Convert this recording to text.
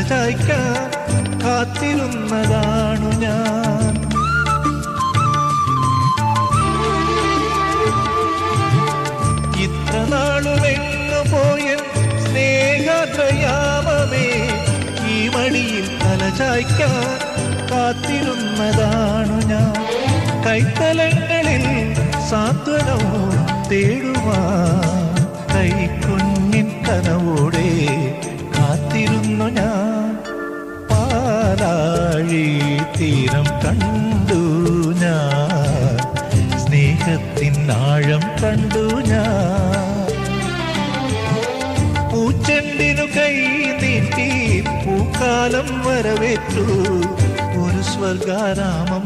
തലചായ്ക്കാൻ കാത്തിരുന്നതാണു ഞാൻ. ഇത്ര നാളുമെങ്ങു പോയ സ്നേഹയാമമേ, ഈ മടിയിൽ തലചായ്ക്കാൻ കാത്തിരുന്നതാണു ഞാൻ. കൈത്തലങ്ങളിൽ സാന്ത്വനവും തേടുവാൻ കൈക്കുഞ്ഞിൻ കനവോടെ കാത്തിരുന്നു ഞാൻ. പാലാഴി തീരം കണ്ടു ഞാൻ, സ്നേഹത്തിൻ ആഴം കണ്ടു ഞാൻ. പൂച്ചെണ്ടിനു കൈ നീട്ടി പൂക്കാലം വരവേറ്റു, ഒരു സ്വർഗാരാമം